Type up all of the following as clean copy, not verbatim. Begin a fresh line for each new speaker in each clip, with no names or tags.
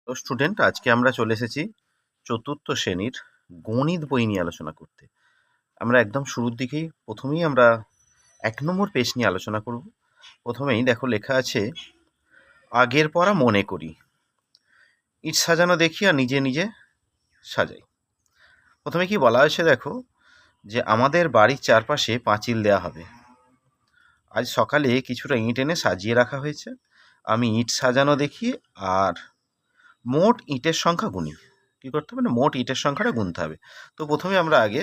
তো স্টুডেন্ট, আজকে আমরা চলে এসেছি চতুর্থ শ্রেণীর গণিত বই নিয়ে আলোচনা করতে। আমরা একদম শুরুর দিকেই প্রথমেই আমরা ১ নম্বর পেজ নিয়ে আলোচনা করব। প্রথমেই দেখো লেখা আছে, আগের পড়া মনে করি, ইট সাজানো দেখিয়া নিজে নিজে সাজাই। প্রথমে কি বলা হয়েছে দেখো, যে আমাদের বাড়ির চারপাশে পাঁচিল দেওয়া হবে। আজ সকালে কিছুটা ইট এনে সাজিয়ে রাখা হয়েছে। আমি ইট সাজানো দেখি আর মোট ইটের সংখ্যা গুনি। কী করতে হবে না, মোট ইটের সংখ্যাটা গুনতে হবে। তো প্রথমে আমরা আগে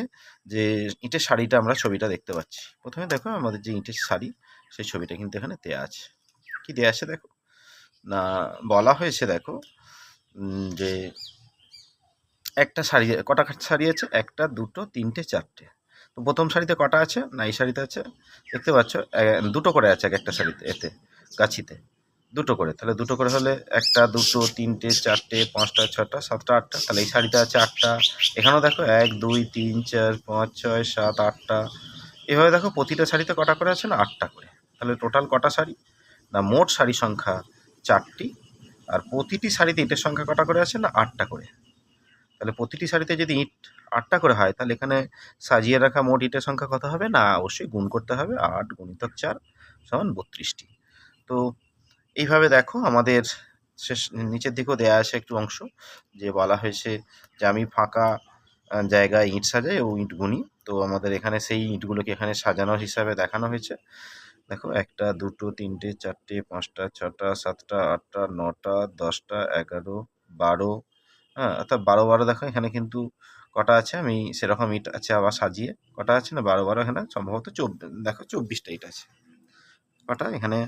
যে ইটের সারিটা আমরা ছবিটা দেখতে পাচ্ছি। প্রথমে দেখো আমাদের যে ইটের সারি, সেই ছবিটা কিন্তু এখানে দেয়া আছে। কি দেয়া আছে দেখো না, বলা হয়েছে দেখো যে একটা সারি, কটা সারি আছে, 1টা 2টো 3টে 4টে। তো প্রথম সারিতে কটা আছে না, এই সারিতে আছে দেখতে পাচ্ছ 2টো করে আছে এক একটা সারিতে, এতে গাছিতে 2টো করে। তাহলে 2টো করে হলে 1টা 2টো 3টে 4টে 5টা 6টা 7টা 8টা। তাহলে এই সারিতে আছে 8টা। এখানেও দেখো 1 2 3 4 5 6 7 8টা। এভাবে দেখো প্রতিটা সারিতে কটা করে আছে না, 8টা করে। তাহলে টোটাল কটা সারি না, মোট সারি সংখ্যা 4টি। আর প্রতিটি সারিতে ইটের সংখ্যা কটা করে আছে না, 8টা করে। তাহলে প্রতিটি সারিতে যদি ইট 8টা করে হয়, তাহলে এখানে সাজিয়ে রাখা মোট ইটের সংখ্যা কত হবে না, অবশ্যই গুণ করতে হবে। 8 × 4 = 32টি। তো এইভাবে দেখো আমাদের শেষ নিচের দিকেও দেয়া আছে একটু অংশ, যে বলা হয়েছে যে আমি ফাঁকা জায়গায় ইট সাজাই ও ইট গুনি। তো আমাদের এখানে সেই ইটগুলোকে এখানে সাজানোর হিসাবে দেখানো হয়েছে। দেখো 1টা 2টো 3টে 4টে 5টা 6টা 7টা 8টা 9টা 10টা 11 12। হ্যাঁ, অর্থাৎ 12 দেখো এখানে কিন্তু কটা আছে, আমি সেরকম ইট আছে আবার সাজিয়ে কটা আছে না, 12 এখানে সম্ভবত দেখো 24টা ইট আছে। কটা এখানে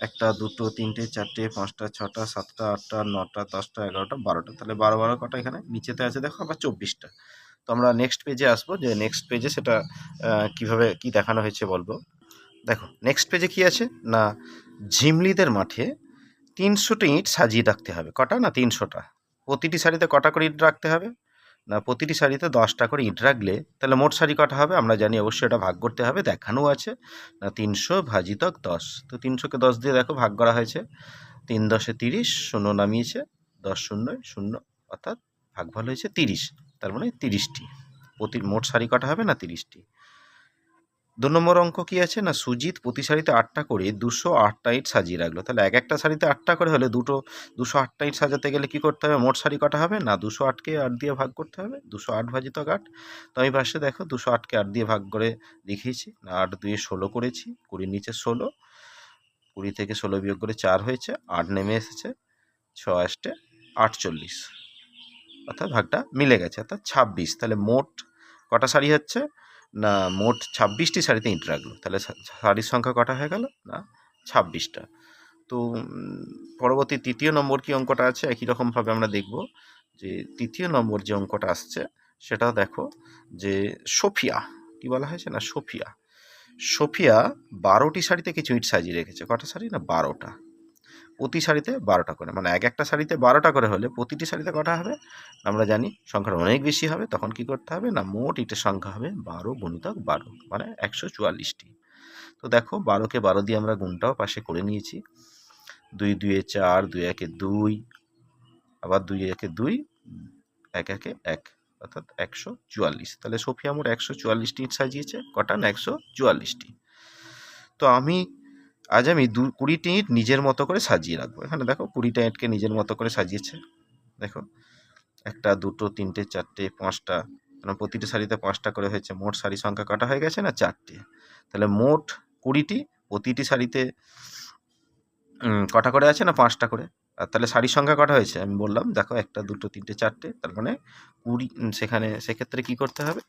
1টা 2টো 3টে 4টে 5টা 6টা 7টা 8টা 9টা 10টা 11টা 12টা। তাহলে 12 কটা এখানে নিচেতে আছে দেখো আবার 24টা। তো আমরা নেক্সট পেজে আসবো, যে নেক্সট পেজে সেটা কিভাবে কি দেখানো হয়েছে বলবো। দেখো নেক্সট পেজে কি আছে না, ঝিমলিদের মাঠে 300টা ইট সাজিয়ে রাখতে হবে। কটা না, 300টা। প্রতিটি সারিতে কটা করে ইট রাখতে হবে না, প্রতিটি সারিতে 10টা করে ইট রাখলে তাহলে মোট সারি কটা হবে আমরা জানি, অবশ্যই এটা ভাগ করতে হবে, দেখানো আছে না 300 ভাজিতক 10। তো 300কে 10 দিয়ে দেখো ভাগ করা হয়েছে, 3 10 30, শূন্য নামিয়েছে, 10 শূন্য 0, অর্থাৎ ভাগফল হয়েছে 30। তার মানে 30টি। মোট সারি কটা হবে না, 30টি। 2 নম্বর অঙ্ক কি আছে না, সুজিত প্রতি সারিতে 8টা করে 208টা ইট সাজিয়ে রাখলো। তাহলে এক একটা সারিতে 8টা করে হলে 208টা ইট সাজাতে গেলে কি করতে হবে, মোট সারি কটা হবে না, 208কে 8 দিয়ে ভাগ করতে হবে, 208 ভাজিতক 8। তো আমি পাশে দেখো 208কে 8 দিয়ে ভাগ করে দেখিয়েছি না, 8 2 16 করেছি, 20 নিচে 16, 20 থেকে 16 বিয়োগ করে 4 হয়েছে, 8 নেমে এসেছে, 6 8 48, অর্থাৎ ভাগটা মিলে গেছে, অর্থাৎ 26। তাহলে মোট কটা সারি হচ্ছে না, মোট 26টি সারিতে ইট রাখলো। তাহলে সারির সংখ্যা কটা হয়ে গেল না, 26টা। তো পরবর্তী 3য় নম্বর কি অঙ্কটা আছে, একই রকমভাবে আমরা দেখব। যে 3য় নম্বর যে অঙ্কটা আসছে সেটাও দেখো, যে সোফিয়া, কি বলা হয়েছে না, সোফিয়া 12টি সারিতে কিছু ইট সাজিয়ে রেখেছে। কটা সারি না, 12টা। প্রতি সারিতে 12টা করে, মানে এক একটা সারিতে 12টা করে হলে প্রতিটি সারিতে কটা হবে আমরা জানি, সংখ্যাটা অনেক বেশি হবে। তখন কি করতে হবে না, মোট ইটের সংখ্যা হবে 12 × 12, মানে 144টি। তো দেখো 12কে 12 দিয়ে আমরা গুণটাও পাশে করে নিয়েছি। 2 2 এ 4, 2 1 এ 2, আবার 2 1 এ 2, 1 1 এ 1, অর্থাৎ 144। তাহলে সোফিয়া মোট 144টি ইট সাজিয়েছে। কটা না, 144টি। তো আজ আমি 20টি ইট নিজের মতো করে সাজিয়ে রাখবো। এখানে দেখো 20টা ইটকে নিজের মতো করে সাজিয়েছে। দেখো 1টা 2টো 3টে 4টে 5টা, কারণ প্রতিটি সারিতে 5টা করে হয়েছে। মোট সারি সংখ্যা কটা হয়ে গেছে না, 4টে। তাহলে মোট 20টি, প্রতিটি সারিতে কটা করে আছে না, 5টা করে। আর তাহলে সারির সংখ্যা কটা হয়েছে আমি বললাম, দেখো 1টা 2টো 3টে 4টে, তার মানে 20। সেক্ষেত্রে কি করতে হবে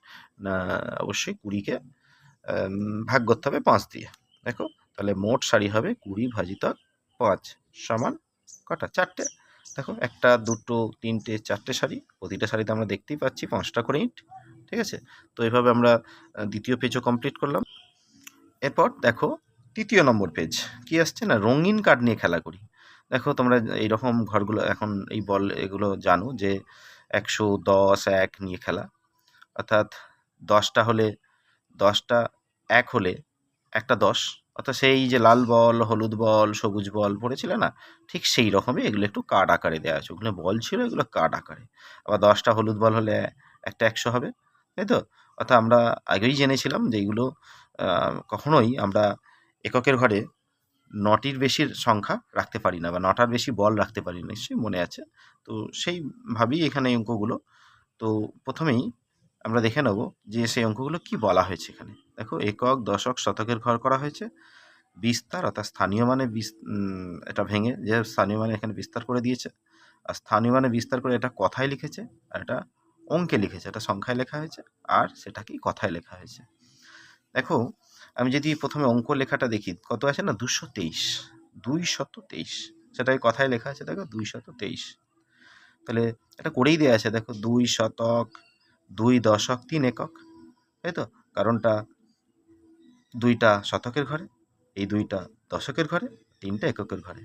না, অবশ্যই 20কে ভাগ করতে হবে 5 দিয়ে। দেখো তাহলে মোট সারি হবে 20 ভাজিতক 5 সমান কটা, 4টে। দেখো 1টা 2টো 3টে 4টে সারি, প্রতিটা সারিতে আমরা দেখতেই পাচ্ছি 5টা করে ইট। ঠিক আছে, তো এইভাবে আমরা 2য় পেজও কমপ্লিট করলাম। এরপর দেখো 3য় নম্বর পেজ কি আসছে না, রঙিন কার্ড নিয়ে খেলা করি। দেখো তোমরা এইরকম ঘরগুলো এখন এই বল এগুলো জানো, যে 100 10 1 নিয়ে খেলা, অর্থাৎ 10টা হলে 10টা 1 হলে একটা 10, অর্থাৎ সেই যে লাল বল, হলুদ বল, সবুজ বল পড়েছিল না? ঠিক সেই রকমই এগুলো একটু কার্ড আকারে দেওয়া আছে। ওগুলো বল ছিল, এগুলো কার্ড আকারে। আবার 10টা হলুদ বল হলে একটা 100 হবে, তাই তো? অর্থাৎ আমরা আগেই জেনেছিলাম যে এগুলো কখনোই আমরা এককের ঘরে 9টির বেশির সংখ্যা রাখতে পারি না, বা 9টার বেশি বল রাখতে পারি না, নিশ্চয়ই মনে আছে। তো সেইভাবেই এখানে এই অঙ্কগুলো। তো প্রথমেই আমরা দেখে নেব যে সেই অঙ্কগুলো কি বলা হয়েছে এখানে। দেখো, একক, দশক, শতকের ঘর করা হয়েছে। বিস্তার অর্থাৎ স্থানীয় মানে এটা ভেঙে যে স্থানীয় মানে এখানে বিস্তার করে দিয়েছে, আর স্থানীয় মানে বিস্তার করে এটা কথায় লিখেছে, আর এটা অঙ্কে লিখেছে। এটা সংখ্যায় লেখা হয়েছে আর সেটাকেই কথায় লেখা হয়েছে। দেখো, আমি যদি প্রথমে অঙ্ক লেখাটা দেখি, কত আছে না? 223, 223, সেটাই কথায় লেখা আছে। দেখো, 223। তাহলে এটা করেই দেওয়া আছে। দেখো, 2 শতক, 2 দশক, 3 একক, তাই তো? কারণটা 2টা শতকের ঘরে, এই 2টা দশকের ঘরে, 3টা এককের ঘরে।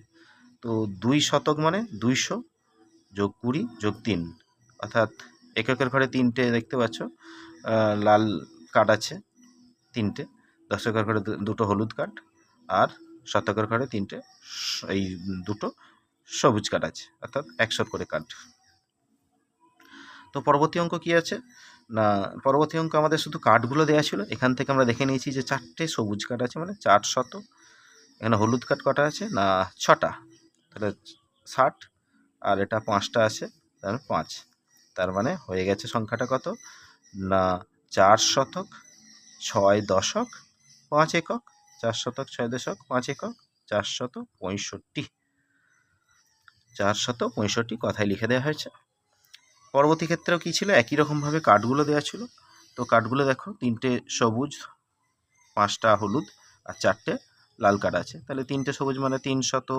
তো 2 শতক মানে 200 যোগ 20 যোগ 3, অর্থাৎ এককের ঘরে 3টে দেখতে পাচ্ছ লাল কার্ড আছে 3টে, দশকের ঘরে 2টো হলুদ কার্ড, আর শতকের ঘরে 3টে এই 2টো সবুজ কার্ড আছে, অর্থাৎ 100 করে কার্ড। তো পরবর্তী অঙ্ক কি আছে না? পরবর্তী অঙ্ক আমাদের শুধু কার্ডগুলো দেওয়া ছিল। এখান থেকে আমরা দেখে নিয়েছি যে 4টে সবুজ কার্ড আছে, মানে 400। এখানে হলুদ কার্ড কটা আছে না? 6টা, তাহলে 60, আর এটা 5টা আছে, তার 5। তার মানে হয়ে গেছে সংখ্যাটা কত না? 4 শতক, 6 দশক, 5 একক। 4 শতক, 6 দশক, 5 একক, 465। 465 কথায় লিখে দেওয়া হয়েছে। পরবর্তী ক্ষেত্রেও কী ছিল? একই রকমভাবে কার্ডগুলো দেওয়া ছিল। তো কার্ডগুলো দেখো, 3টে সবুজ, 5টা হলুদ, আর 4টে লাল কার্ড আছে। তাহলে 3টে সবুজ মানে 300,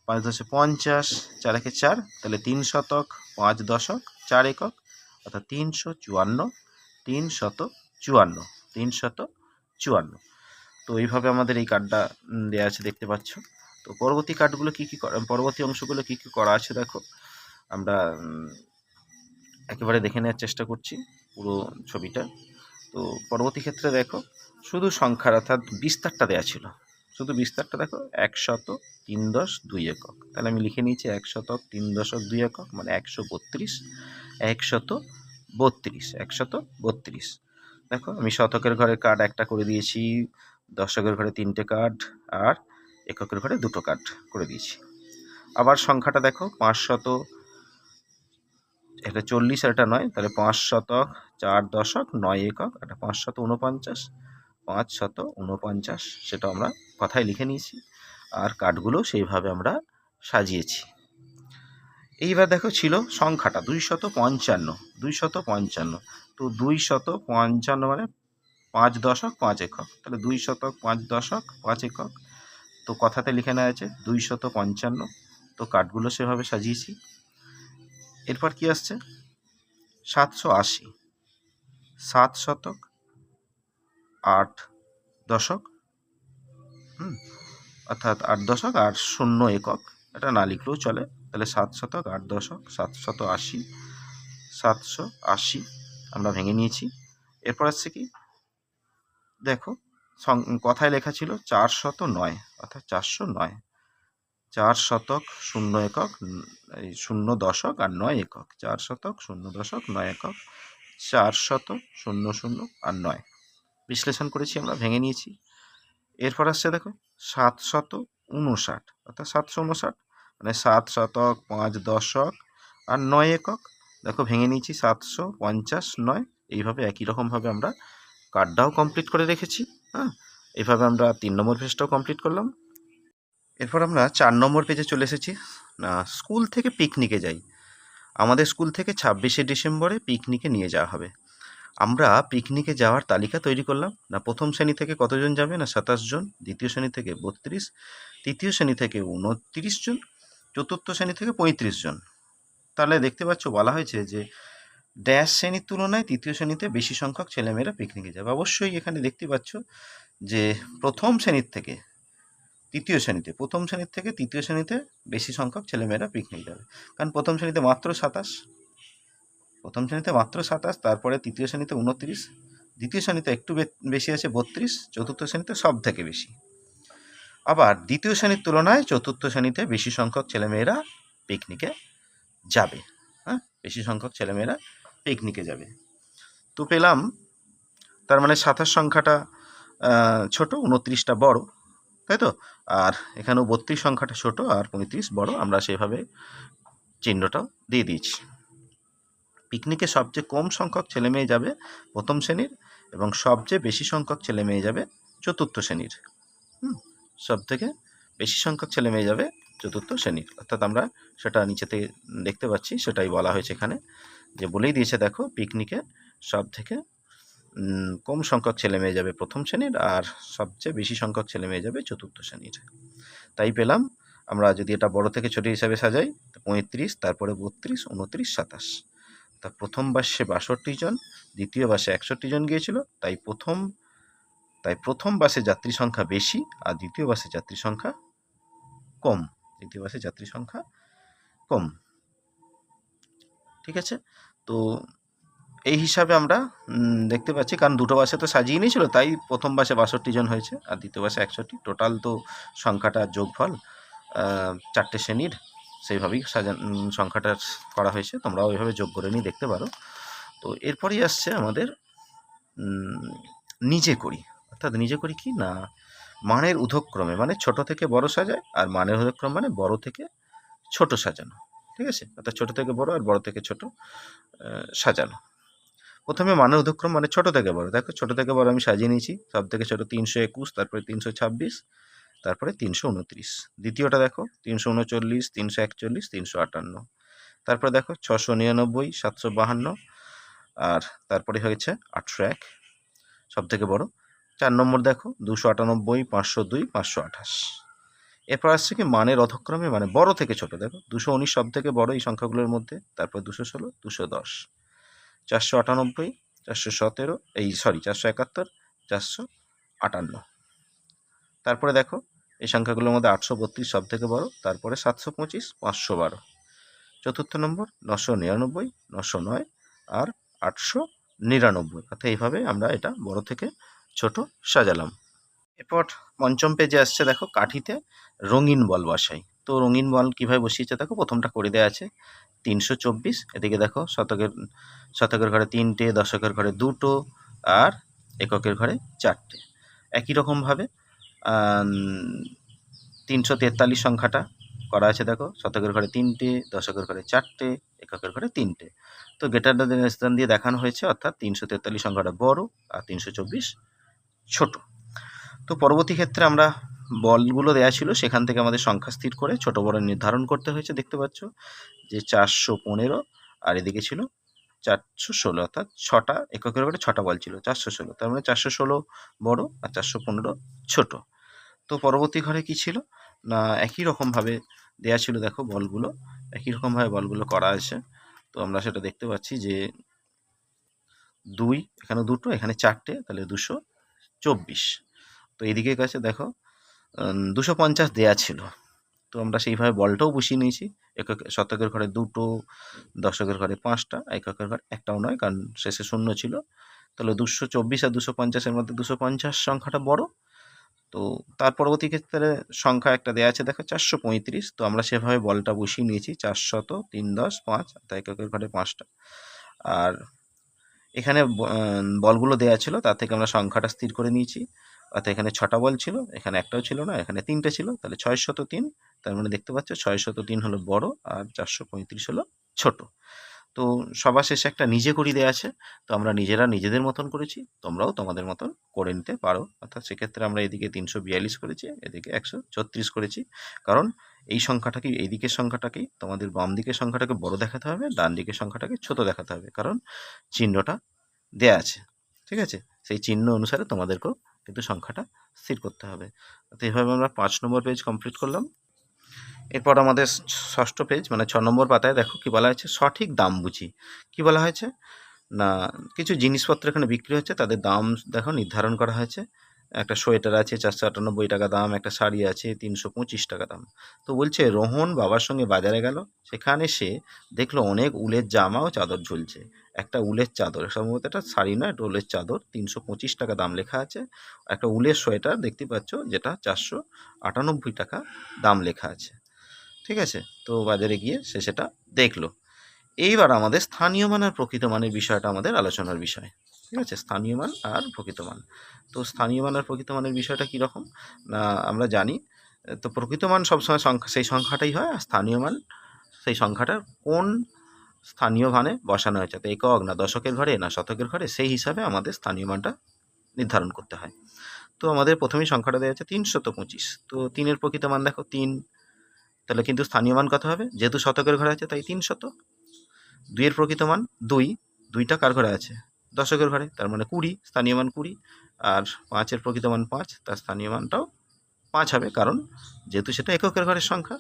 5 10 50, 4 একে 4, তাহলে 3 শতক, 5 দশক, 4 একক, অর্থাৎ 354, 354, 354। তো এইভাবে আমাদের এই কার্ডটা দেওয়া আছে, দেখতে পাচ্ছ। তো পরবর্তী কার্ডগুলো কী কী করা, পরবর্তী অংশগুলো কী কী করা আছে দেখো, আমরা একেবারে দেখে নেওয়ার চেষ্টা করছি পুরো ছবিটা। তো পরবর্তী ক্ষেত্রে দেখো, শুধু সংখ্যার অর্থাৎ বিস্তারটা দেওয়া ছিল। শুধু বিস্তারটা দেখো, 1 শতক, 3 দশ, 2 একক। তাহলে আমি লিখে নিয়েছি 1 শতক, 3 দশক, 2 একক, মানে 132, 132, 132। দেখো, আমি শতকের ঘরে কার্ড একটা করে দিয়েছি, দশকের ঘরে 3টে কার্ড, আর এককের ঘরে 2টো কার্ড করে দিয়েছি। আবার সংখ্যাটা দেখো, 500, এটা 40 আর এটা 9, তাহলে 5 শতক, 4 দশক, 9 একক, এটা 549, 549, সেটা আমরা কথায় লিখে নিয়েছি, আর কার্ডগুলো সেইভাবে আমরা সাজিয়েছি। এইবার দেখো, ছিল সংখ্যাটা 255, 255। তো 255 মানে 5 দশক, 5 একক, তাহলে 2 শতক, 5 দশক, 5 একক। তো কথাতে লিখে নেওয়া আছে 255। তো কার্ডগুলো সেভাবে সাজিয়েছি। এরপর কি আসছে? 780, 7 শতক, 8 দশক, অর্থাৎ 8 দশক আর 0 একক, এটা না লিখলেও চলে। তাহলে 7 শতক, 8 দশক, 780, 780 আমরা ভেঙে নিয়েছি। এরপর আসছে কি দেখো, কথায় লেখা ছিল 409, অর্থাৎ 409, 4 শতক, 0 একক, 0 দশক আর 9 একক, 4 শতক, 0 দশক, 9 একক, 4 শতক, 0 0 আর 9 বিশ্লেষণ করেছি, আমরা ভেঙে নিয়েছি। এরপর আসছে দেখো 759, অর্থাৎ 759, মানে 7 শতক, 5 দশক আর 9 একক। দেখো, ভেঙে নিয়েছি 750, 9। এইভাবে একই রকমভাবে আমরা কার্ডটাও কমপ্লিট করে রেখেছি। হ্যাঁ, এইভাবে আমরা 3 নম্বর পেজটাও কমপ্লিট করলাম। এরপর আমরা 4 নম্বর পেজে চলে এসেছি। স্কুল থেকে পিকনিকে যাই। আমাদের স্কুল থেকে 26শে ডিসেম্বরে পিকনিকে নিয়ে যাওয়া হবে। আমরা পিকনিকে যাওয়ার তালিকা তৈরি করলাম। না, প্রথম শ্রেণী থেকে কতজন যাবে না? 27 জন, দ্বিতীয় শ্রেণী থেকে 32, তৃতীয় শ্রেণী থেকে 29 জন, চতুর্থ শ্রেণী থেকে 35 জন। তাহলে দেখতে পাচ্ছ, বলা হয়েছে যে ড্যাশ শ্রেণীর তুলনায় তৃতীয় শ্রেণীতে বেশি সংখ্যক ছেলেমেয়েরা পিকনিকে যাবে। অবশ্যই এখানে দেখতে পাচ্ছ যে প্রথম শ্রেণীর থেকে তৃতীয় শ্রেণীতে, প্রথম শ্রেণীর থেকে তৃতীয় শ্রেণীতে বেশি সংখ্যক ছেলেমেয়েরা পিকনিক যাবে। কারণ প্রথম শ্রেণীতে মাত্র 27, প্রথম শ্রেণীতে মাত্র 27, তারপরে তৃতীয় শ্রেণীতে 29, দ্বিতীয় শ্রেণীতে একটু বেশি আছে 32, চতুর্থ শ্রেণীতে সব থেকে বেশি। আবার দ্বিতীয় শ্রেণীর তুলনায় চতুর্থ শ্রেণীতে বেশি সংখ্যক ছেলেমেয়েরা পিকনিকে যাবে। হ্যাঁ, বেশি সংখ্যক ছেলেমেয়েরা পিকনিকে যাবে। তো পেলাম তার মানে 27 সংখ্যাটা ছোট, 29টা বড়, তাই তো? আর এখানেও 32 সংখ্যাটা ছোট আর 35 বড়, আমরা সেভাবে চিহ্নটাও দিয়ে দিয়েছি। পিকনিকে সবচেয়ে কম সংখ্যক ছেলেমেয়ে যাবে প্রথম শ্রেণীর এবং সবচেয়ে বেশি সংখ্যক ছেলেমেয়ে যাবে চতুর্থ শ্রেণীর। সব থেকে বেশি সংখ্যক ছেলেমেয়ে যাবে চতুর্থ শ্রেণীর, অর্থাৎ আমরা সেটা নিচেতে দেখতে পাচ্ছি, সেটাই বলা হয়েছে এখানে, যে বলেই দিয়েছে দেখো পিকনিকে সব থেকে কম সংখ্যক ছেলেমেয়ে যাবে প্রথম শ্রেণীর আর সবচেয়ে বেশি সংখ্যক ছেলেমেয়ে যাবে চতুর্থ শ্রেণীর। তাই পেলাম আমরা যদি এটা বড় থেকে ছোট হিসাবে সাজাই, 35, তারপরে 32, 29, 27। তা প্রথম বাসে 62 জন, দ্বিতীয় বাসে 61 জন গিয়েছিল, তাই প্রথম বাসে যাত্রী সংখ্যা বেশি আর দ্বিতীয় বাসে যাত্রী সংখ্যা কম। দ্বিতীয় বাসে যাত্রী সংখ্যা কম। ঠিক আছে, তো এই হিসাবে আমরা দেখতে পাচ্ছি, কারণ দুটো বাসে তো সাজিয়ে নিয়েছিল, তাই প্রথম বাসে 62 জন হয়েছে আর দ্বিতীয় বাসে 61। টোটাল তো সংখ্যাটার যোগফল 4টে শ্রেণীর, সেইভাবেই সংখ্যাটা করা হয়েছে। তোমরাও ওইভাবে যোগ করে নিয়ে দেখতে পারো। তো এরপরেই আসছে আমাদের নিজে করি। অর্থাৎ নিজে করি কি না, মানের ঊর্ধ্বক্রমে, মানে ছোট থেকে বড় সাজায়, আর মানের ঊর্ধ্বক্রম মানে বড় থেকে ছোট সাজানো। ঠিক আছে, অর্থাৎ ছোট থেকে বড় আর বড় থেকে ছোট সাজানো। প্রথমে মানের ঊর্ধ্বক্রম মানে ছোট থেকে বড়। দেখো ছোট থেকে বড় আমি সাজিয়ে নিয়েছি, সব থেকে ছোট 321, তারপরে 326, তারপরে 329। দ্বিতীয়টা দেখো 339, 341, 358। তারপরে দেখো 699, 752, আর তারপরে হয়েছে 801, সব থেকে বড়। 4 নম্বর দেখো 298, 502, 528। এরপর আসছে কি মানের অধক্রমে, মানে বড় থেকে ছোট। দেখো 219 সব থেকে বড় এই সংখ্যাগুলোর মধ্যে, তারপর 216, 210, 498, 417, 471, 458। তারপরে দেখো এই সংখ্যাগুলোর মধ্যে 832 সব থেকে বড়, তারপরে 725, 512। চতুর্থ নম্বর 999, 909 আর 899। অর্থাৎ এইভাবে আমরা এটা বড় থেকে ছোট সাজালাম। এরপর পঞ্চম পেজে আসছে দেখো কাঠিতে রঙিন বল বসাই। তো রঙিন বল কীভাবে বসিয়েছে দেখো, প্রথমটা করে দেওয়া আছে 324। এদিকে দেখো শতকের ঘরে 3টে, দশকের ঘরে 2টো আর এককের ঘরে 4টে। একই রকমভাবে 343 সংখ্যাটা করা আছে দেখো, শতকের ঘরে 3টে, দশকের ঘরে 4টে, এককের ঘরে 3টে। তো গ্রেটার দ্যান স্থান দিয়ে দেখানো হয়েছে, অর্থাৎ 343 সংখ্যাটা বড় আর 324 ছোট। তো পরবর্তী ক্ষেত্রে আমরা বলগুলো দেওয়া ছিল, সেখান থেকে আমাদের সংখ্যা স্থির করে ছোট বড় নির্ধারণ করতে হয়েছে। দেখতে পাচ্ছ যে 415 আর এদিকে ছিল 416, অর্থাৎ 6টা এককের ঘরে 6টা বল ছিল, 416। তার মানে 416 বড় আর 415 ছোট। তো পরবর্তী ঘরে কি ছিল না, একই রকমভাবে দেওয়া ছিল দেখো বলগুলো, একই রকমভাবে বলগুলো করা আছে। তো আমরা সেটা দেখতে পাচ্ছি যে 2, এখানে 2টো, এখানে 4টে, তাহলে 224। তো এদিকে কাছে দেখো 250 দেয়া ছিল, তো আমরা সেইভাবে বলটাও বসিয়ে নিয়েছি। শতকের ঘরে 2টো, দশকের ঘরে 5টা, এককের ঘরে একটাও নয়, কারণ শেষে 0 ছিল। তাহলে 224 আর 250-এর মধ্যে 250 সংখ্যাটা বড়। তো তার পরবর্তী ক্ষেত্রে সংখ্যা একটা দেওয়া আছে দেখো 435। তো আমরা সেভাবে বলটা বসিয়ে নিয়েছি 400, 3, 10, 5, এককের ঘরে 5টা। আর এখানে বলগুলো দেওয়া ছিল, তার থেকে আমরা সংখ্যাটা স্থির করে নিয়েছি। অর্থাৎ এখানে 6টা বল ছিল, এখানে একটাও ছিল না, এখানে 3টে ছিল, তাহলে 603। তার মানে দেখতে পাচ্ছ 603 হলো বড় আর 435 হলো ছোট। তো সবার শেষে একটা নিজে করি দেওয়া আছে, তো আমরা নিজেদের মতন করেছি, তোমরাও তোমাদের মতন করে নিতে পারো। অর্থাৎ সেক্ষেত্রে আমরা এদিকে 342 করেছি, এদিকে 136 করেছি, কারণ এই সংখ্যাটাকে, এই দিকের সংখ্যাটাকেই তোমাদের বাম দিকের সংখ্যাটাকে বড় দেখাতে হবে, ডান দিকের সংখ্যাটাকে ছোট দেখাতে হবে, কারণ চিহ্নটা দেয়া আছে। ঠিক আছে, সেই চিহ্ন অনুসারে তোমাদেরকেও কিন্তু সংখ্যাটা স্থির করতে হবে। তো এইভাবে আমরা 5 নম্বর পেজ কমপ্লিট করলাম। এরপর আমাদের ষষ্ঠ পেজ মানে 6 নম্বর পাতায় দেখো কি বলা হয়েছে, সঠিক দাম বুঝি। কি বলা হয়েছে না, কিছু জিনিসপত্র এখানে বিক্রি হচ্ছে, তাদের দাম দেখো নির্ধারণ করা হয়েছে। একটা সোয়েটার আছে 498 টাকা দাম, একটা শাড়ি আছে 325 টাকা দাম। তো বলছে রোহন বাবার সঙ্গে বাজারে গেল, সেখানে সে দেখলো অনেক উলের জামা ও চাদর ঝুলছে। একটা উলের চাদর, সম্ভবত এটা শাড়ি না, এটা উলের চাদর, 325 টাকা দাম লেখা আছে। একটা উলের সোয়েটার দেখতে পাচ্ছ, যেটা 498 টাকা দাম লেখা আছে। ঠিক আছে, তো বাজারে গিয়ে সে সেটা দেখলো। এইবার আমাদের স্থানীয় মান আর প্রকৃত মানের বিষয়টা আমাদের আলোচনার বিষয়। ঠিক আছে, স্থানীয় মান আর প্রকৃত মান। তো স্থানীয় মান আর প্রকৃত মানের বিষয়টা কীরকম না আমরা জানি, তো প্রকৃত মান সবসময় সংখ্যা সেই সংখ্যাটাই হয়, আর স্থানীয় মান সেই সংখ্যাটা কোন স্থানীয় মানে বসানো হয়েছে, তো একক না দশকের ঘরে না শতকের ঘরে, সেই হিসাবে আমাদের স্থানীয় মানটা নির্ধারণ করতে হয়। তো আমাদের প্রথমেই সংখ্যাটা দেওয়া আছে 325। তো 3-এর প্রকৃত মান দেখো 3, তাহলে কিন্তু স্থানীয় মান কত হবে, যেহেতু শতকের ঘরে আছে তাই 300। 2-এর প্রকৃত মান 2, 2টা কার ঘরে আছে, দশকের ঘরে, তার মানে 20, স্থানীয় মান 20। আর 5-এর প্রকৃত মান 5, তার স্থানীয় মানটাও 5 হবে, কারণ যেহেতু সেটা এককের ঘরের সংখ্যা।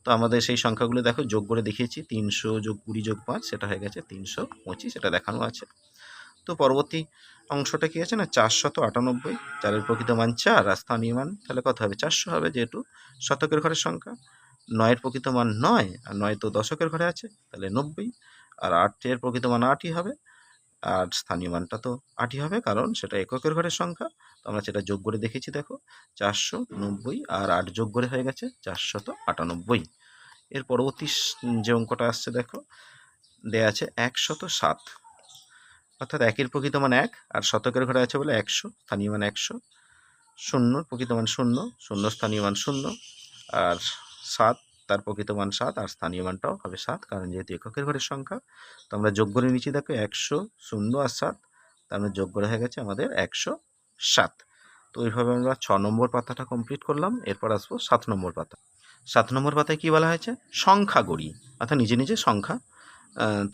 তো আমাদের সেই সংখ্যাগুলো দেখো যোগ করে দেখিয়েছি, 300 যোগ 20 যোগ 5, সেটা হয়ে গেছে 325, এটা দেখানো আছে। তো পরবর্তী অংশটা কি আছে না 498, 4-এর প্রকৃত মান 4, আর স্থানীয় মান তাহলে কত হবে, 400 হবে, যেহেতু শতকের ঘরের সংখ্যা। 9-এর প্রকৃত মান 9, আর 9 তো দশকের ঘরে আছে, তাহলে 90। আর 8-এর প্রকৃত মান 8ই হবে, আর স্থানীয় মানটা তো 8ই হবে, কারণ সেটা এককের ঘরের সংখ্যা। তো আমরা সেটা যোগ করে দেখেছি, দেখো 490 আর 8 যোগ করে হয়ে গেছে 498। এর পরবর্তী যে অঙ্কটা আসছে দেখো, দেয়া আছে 107, অর্থাৎ 1-এর প্রকৃত মান 1, আর শতকের ঘরে আছে বলে 100, স্থানীয় মান 100। 0-র প্রকৃত মান 0, 0 স্থানীয় মান 0। আর 7, তার প্রকৃত মান 7, আর স্থানীয় মানটাও হবে 7, কারণ যেহেতু এককের ঘরের সংখ্যা। তো আমরা যোগ করে নিচ্ছি, দেখো 100, 0 আর 7, তার মানে যোগ করে হয়ে গেছে আমাদের 107। তো এইভাবে আমরা 6 নম্বর পাতাটা কমপ্লিট করলাম। এরপর আসবো 7 নম্বর পাতা। 7 নম্বর পাতায় কী বলা হয়েছে, সংখ্যা গড়ি, অর্থাৎ নিজে নিজে সংখ্যা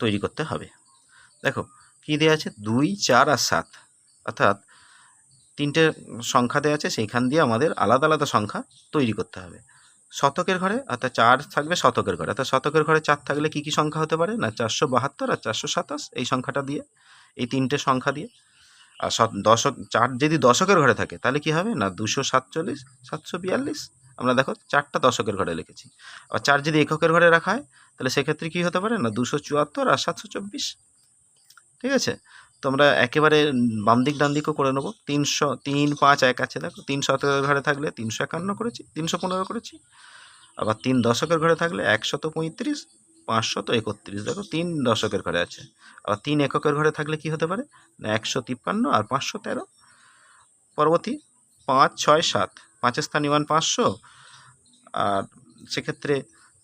তৈরি করতে হবে। দেখো কী দেওয়া আছে, 2, 4 আর 7, অর্থাৎ 3টে সংখ্যা দেওয়া আছে, সেইখান দিয়ে আমাদের আলাদা আলাদা সংখ্যা তৈরি করতে হবে। শতকের ঘরে অর্থাৎ 4 থাকবে শতকের ঘরে, অর্থাৎ শতকের ঘরে 4 থাকলে কী কী সংখ্যা হতে পারে না 472 আর 427, এই সংখ্যাটা দিয়ে, এই 3টে সংখ্যা দিয়ে। আর দশক 4 যদি দশকের ঘরে থাকে তাহলে কী হবে না 247, 742। আমরা দেখো 4টা দশকের ঘরে লিখেছি। আর 4 যদি এককের ঘরে রাখা হয় তাহলে সেক্ষেত্রে কী হতে পারে না 274 আর 724। ঠিক আছে, তো আমরা একেবারে বাম দিক ডান দিকও করে নেবো। 300, 3, 5, 1 আছে, দেখো 3 শতকের ঘরে থাকলে 351 করেছি, 315 করেছি। আবার 3 দশকের ঘরে থাকলে 135, 531, দেখো 3 দশকের ঘরে আছে। আবার 3 এককের ঘরে থাকলে কি হতে পারে না 153 আর 513। পরবর্তী 5, 6, 7, 5-এর স্থানীয় মান 500, আর সেক্ষেত্রে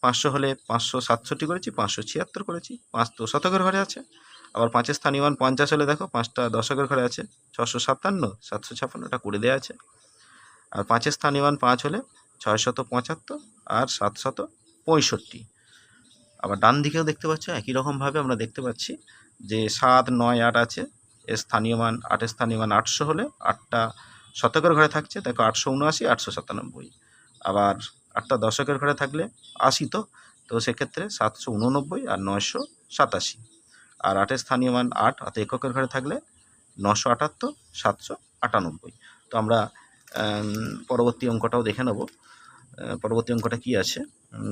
500 হলে 567 করেছি, 576 করেছি। 5 তো শতকের ঘরে আছে। আবার 5-এর স্থানীয় মান 50 হলে দেখো 5টা দশকের ঘরে আছে, 657, 756, এটা করে দেওয়া আছে। আর 5-এর স্থানীয় মান 5 হলে 675 আর 765। আবার ডান দিকেও দেখতে পাচ্ছ একই রকমভাবে আমরা দেখতে পাচ্ছি যে 7, 9, 8 আছে, এর স্থানীয় মান 8-এর স্থানীয় মান 800 হলে 8টা শতকের ঘরে থাকছে, দেখো 879, 897। আবার 8টা দশকের ঘরে থাকলে 80, তো সেক্ষেত্রে 789 আর 987। আর 8-এর স্থানীয় মান 8, অর্থাৎ এককের ঘরে থাকলে 978, 798। তো আমরা পরবর্তী অঙ্কটাও দেখে নেব। পরবর্তী অঙ্কটা কি আছে,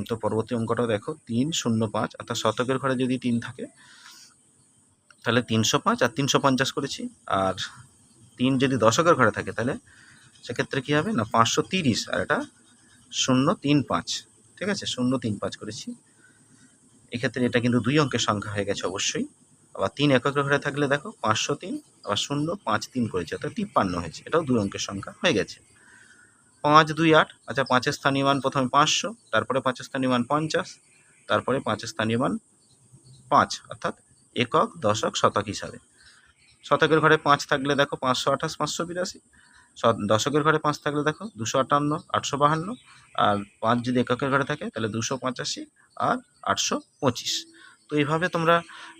তো পরবর্তী অঙ্কটাও দেখো 305, অর্থাৎ শতকের ঘরে যদি 3 থাকে তাহলে 305 আর 350 করেছি। আর 3 যদি দশকের ঘরে থাকে তাহলে সেক্ষেত্রে কী হবে না 530, আর এটা 035। ঠিক আছে, 035 করেছি। এক্ষেত্রে এটা কিন্তু 2 অঙ্কের সংখ্যা হয়ে গেছে অবশ্যই। আবার 3 এককের ঘরে থাকলে দেখো 503, আবার 053 করেছি, অর্থাৎ 53 হয়েছে, এটাও 2 অঙ্কের সংখ্যা হয়ে গেছে। 5, 2, 8, আচ্ছা 5-এর স্থানীয় মান প্রথমে 500, তারপরে 5-এর স্থানীয় মান 50, তারপরে 5-এর স্থানীয় মান 5, অর্থাৎ একক দশক শতক হিসাবে। শতকের ঘরে 5 থাকলে দেখো 528, 582। দশকের ঘরে 5 থাকলে দেখো 258, 852। আর 5 যদি এককের ঘরে থাকে তাহলে 285 আর 825। তো এইভাবে তোমরা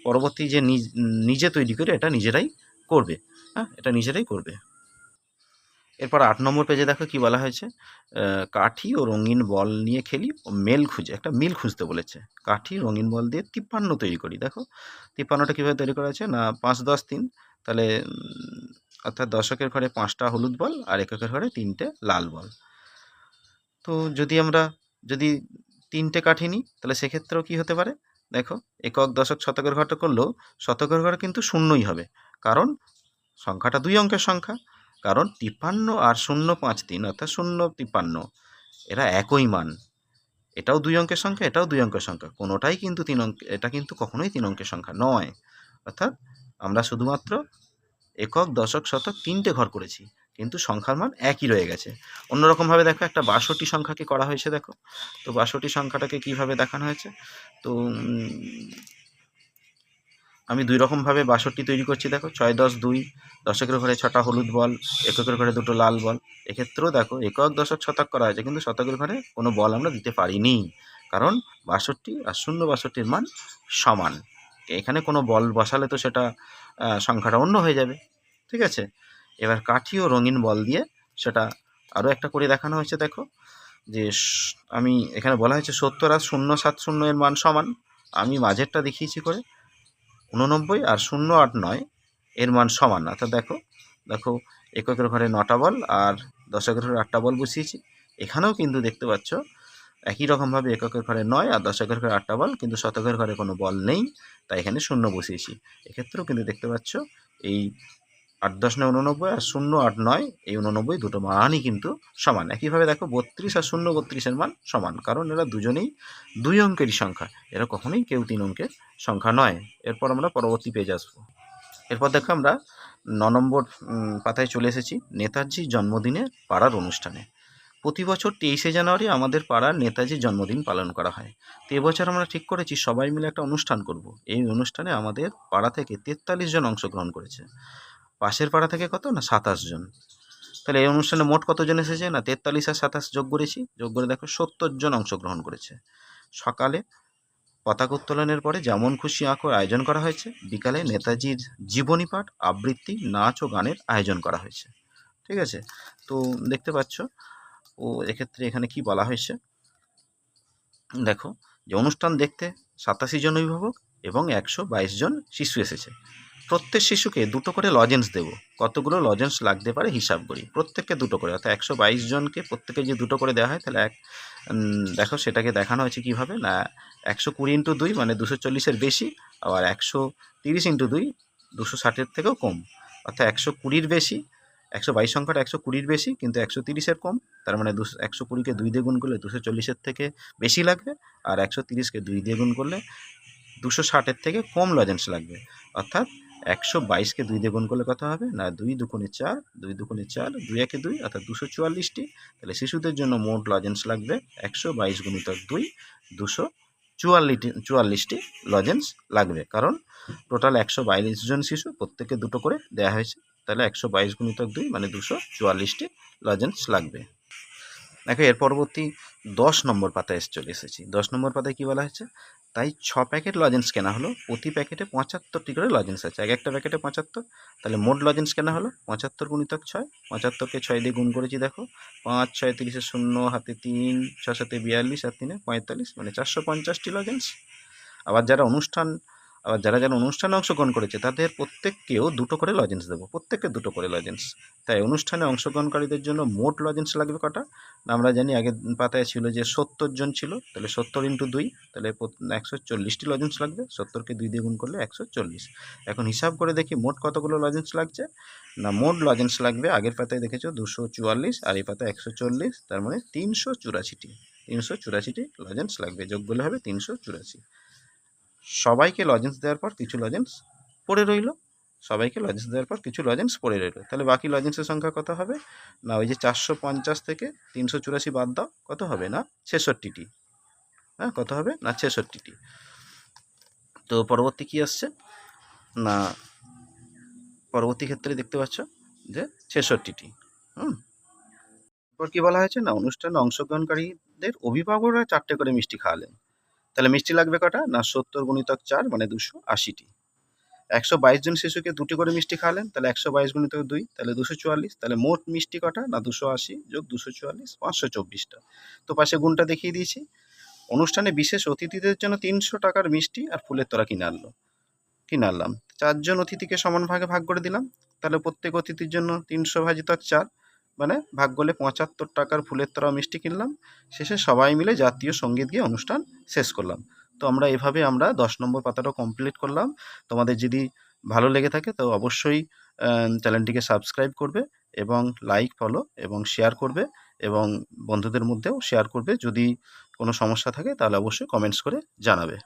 পরবর্তী যে নিজে তৈরি করে এটা নিজেরাই করবে। হ্যাঁ, এটা নিজেরাই করবে। এরপর 8 নম্বর পেজে দেখো কি বলা হয়েছে, কাঠি ও রঙিন বল নিয়ে খেলি ও মেল খুঁজে, একটা মিল খুঁজতে বলেছে। কাঠি রঙিন বল দিয়ে 53 তৈরি করি। দেখো 53টা কীভাবে তৈরি করা হয়েছে না 5, 10, 3, তাহলে অর্থাৎ দশকের ঘরে 5টা হলুদ বল আর এককের ঘরে 3টে লাল বল। তো যদি 3টে কাঠি নিই তাহলে সেক্ষেত্রেও কি হতে পারে, দেখো একক দশক শতকের ঘরটা করলেও শতকের ঘরে কিন্তু শূন্যই হবে, কারণ সংখ্যাটা 2 অঙ্কের সংখ্যা। কারণ 53 আর 053 অর্থাৎ 053 এরা একই মান। এটাও 2 অঙ্কের সংখ্যা, এটাও 2 অঙ্কের সংখ্যা, কোনোটাই কিন্তু 3 অঙ্ক, এটা কিন্তু কখনোই 3 অঙ্কের সংখ্যা নয়। অর্থাৎ আমরা শুধুমাত্র একক দশক শতক 3টে ঘর করেছি, কিন্তু সংখ্যার মান একই রয়ে গেছে। অন্যরকমভাবে দেখো একটা 62 সংখ্যাকে করা হয়েছে, দেখো তো 62 সংখ্যাটাকে কিভাবে দেখানো হয়েছে। তো আমি 2 রকমভাবে 62 তৈরি করছি, দেখো 6 10 2, দশকের ঘরে 6টা হলুদ বল, এককের ঘরে 2টো লাল বল। এক্ষেত্রেও দেখো একক দশক শতক করা হয়েছে, কিন্তু শতকের ঘরে কোনো বল আমরা দিতে পারিনি, কারণ 62 আর 062-র মান সমান। এখানে কোনো বল বসালে তো সেটা সংখ্যাটা অন্য হয়ে যাবে, ঠিক আছে। এবার কাঠি ও রঙিন বল দিয়ে সেটা আরও একটা করে দেখানো হয়েছে, দেখো যে আমি এখানে বলা হয়েছে 70 আর 070 এর মান সমান। আমি মাঝেরটা দেখিয়েছি করে 89 আর 089 এর মান সমান। অর্থাৎ দেখো এককের ঘরে 9টা বল আর দশকের ঘরে 8টা বল বসিয়েছি। এখানেও কিন্তু দেখতে পাচ্ছ একই রকমভাবে এককের ঘরে 9 আর দশকের ঘরে 8টা বল, কিন্তু শতকের ঘরে কোনো বল নেই, তাই এখানে 0 বসিয়েছি। এক্ষেত্রেও কিন্তু দেখতে পাচ্ছ এই 8 10 9 89 আর 0 8 9 এই 89 দুটো মানই কিন্তু সমান। একইভাবে দেখো 32 আর 0 32-এর মান সমান, কারণ এরা দুজনেই 2 অঙ্কেরই সংখ্যা, এরা কখনোই কেউ 3 অঙ্কের সংখ্যা নয়। এরপর আমরা পরবর্তী পেজে আসবো। এরপর দেখো আমরা 9 নম্বর পাতায় চলে এসেছি, নেতাজির জন্মদিনে পাড়ার অনুষ্ঠানে। প্রতি বছর 23শে জানুয়ারি আমাদের পাড়ার নেতাজির জন্মদিন পালন করা হয়। তো এবছর আমরা ঠিক করেছি সবাই মিলে একটা অনুষ্ঠান করব। এই অনুষ্ঠানে আমাদের পাড়া থেকে 43 জন অংশগ্রহণ করেছে। পাশের পাড়া থেকে কত না 27 জন। তাহলে এই অনুষ্ঠানে মোট কতজন এসেছে না 43 আর 27 যোগ করেছি, যোগ করে দেখো 70 জন অংশগ্রহণ করেছে। সকালে পতাকা উত্তোলনের পরে যেমন খুশি আঁকোর আয়োজন করা হয়েছে, বিকালে নেতাজির জীবনী পাঠ, আবৃত্তি, নাচ ও গানের আয়োজন করা হয়েছে, ঠিক আছে। তো দেখতে পাচ্ছ এক্ষেত্রে এখানে কি বলা হয়েছে, দেখো যে অনুষ্ঠান দেখতে 87 জন অভিভাবক এবং 122 জন শিশু এসেছে। প্রত্যেক শিশুকে 2টো করে লজেন্স দেবো। কতগুলো লজেন্স লাগতে পারে হিসাব করি, প্রত্যেককে 2টো করে, অর্থাৎ 122 জনকে প্রত্যেকে যে 2টো করে দেওয়া হয়, তাহলে দেখো সেটাকে দেখানো হয়েছে কীভাবে না 120 ইন্টু 2 মানে 240-এর বেশি, আবার 130 ইন্টু 2 260-এর থেকেও কম, অর্থাৎ 120-র বেশি। 122 সংখ্যাটা 120-র বেশি কিন্তু 130-এর কম, তার মানে 120-কে 2 দিয়ে গুণ করলে 240-এর থেকে বেশি লাগবে, আর 130-কে 2 দিয়ে গুণ করলে 260-এর থেকে কম লজেন্স লাগবে। অর্থাৎ 122-কে 2 দিয়ে গুণ করলে কত হবে না 2 দুগুণে 4, 2 দুগুণে 4, 2 একে 2, অর্থাৎ 244টি। তাহলে শিশুদের জন্য মোট লজেন্স লাগবে 122 গুণিতক 2, 244টি লজেন্স লাগবে, কারণ টোটাল 122 জন শিশু, প্রত্যেকে 2টো করে দেওয়া হয়েছে, তাহলে 122 গুণিতক 2 মানে 244টি লজেন্স লাগবে। দেখো এর পরবর্তী 10 নম্বর পাতায় চলে এসেছি। 10 নম্বর পাতায় কী বলা হয়েছে, তাই 6 প্যাকেট লজেন্স কেনা হলো, প্রতি প্যাকেটে 75টি করে লজেন্স আছে, এক একটা প্যাকেটে 75, তাহলে মোট লজেন্স কেনা হলো 75 গুণিতক 6, 75কে 6 দিয়ে গুণ করেছি, দেখো 5 6 30 0 হাতে 3 6 7 42 আর 3 45 মানে 450টি লজেন্স। আবার যারা অনুষ্ঠানে অংশগ্রহণ করেছে তাদের প্রত্যেককেও 2টো করে লজেন্স দেবো, প্রত্যেককে 2টো করে লজেন্স। তাই অনুষ্ঠানে অংশগ্রহণকারীদের জন্য মোট লজেন্স লাগবে কটা না, আমরা জানি আগের পাতায় ছিল যে 70 জন ছিল, তাহলে 70 ইন্টু 2 তাহলে 140টি লজেন্স লাগবে, 70-কে 2 দিয়ে গুণ করলে 140। এখন হিসাব করে দেখি মোট কতগুলো লজেন্স লাগছে না, মোট লজেন্স লাগবে আগের পাতায় দেখেছো 244 আর এই পাতায় 140, তার মানে 384টি লজেন্স লাগবে, যোগ করলে হবে 384। সবাইকে লজেন্স দেওয়ার পর কিছু লজেন্স পড়ে রইল, তাহলে বাকি লজেন্সের সংখ্যা কত হবে না, ওই যে 450 থেকে 384 বাদ দাও, কত হবে না 66টি। হ্যাঁ, কত হবে না 66টি। তো পরবর্তী কি আসছে না, পরবর্তী ক্ষেত্রে দেখতে পাচ্ছ যে 66টি। এরপর কি বলা হয়েছে না, অনুষ্ঠানে অংশগ্রহণকারীদের অভিভাবকরা 4টে করে মিষ্টি খাওয়ালেন, তাহলে মিষ্টি লাগবে কটা না 70 গুণিতক 4 মানে 280টি। 122 জন শিশুকে 2টি করে মিষ্টি খাওয়ালেন, তাহলে 122 গুণিতক 2 তাহলে 244, তাহলে মোট মিষ্টি কটা না 280 যোগ 244 524টা। তো পাশে গুণটা দেখিয়ে দিয়েছি। অনুষ্ঠানে বিশেষ অতিথিদের জন্য 300 টাকার মিষ্টি আর ফুলের তোড়া কিনে আনলাম। 4 জন অতিথিকে সমান ভাগে ভাগ করে দিলাম, তাহলে প্রত্যেক অতিথির জন্য 300 ভাজিতক 4, মানে ভাগ করলে 75 টাকার ফুলের তোড়া মিষ্টি কিনলাম। শেষে সবাই মিলে জাতীয় সঙ্গীত গেয়ে অনুষ্ঠান শেষ করলাম। তো এভাবে আমরা 10 নম্বর পাতাটা কমপ্লিট করলাম। তোমাদের যদি ভালো লেগে থাকে তো অবশ্যই চ্যানেলটিকে সাবস্ক্রাইব করবে এবং লাইক, ফলো এবং শেয়ার করবে এবং বন্ধুদের মধ্যেও শেয়ার করবে। যদি কোনো সমস্যা থাকে তাহলে অবশ্যই কমেন্টস করে জানাবে।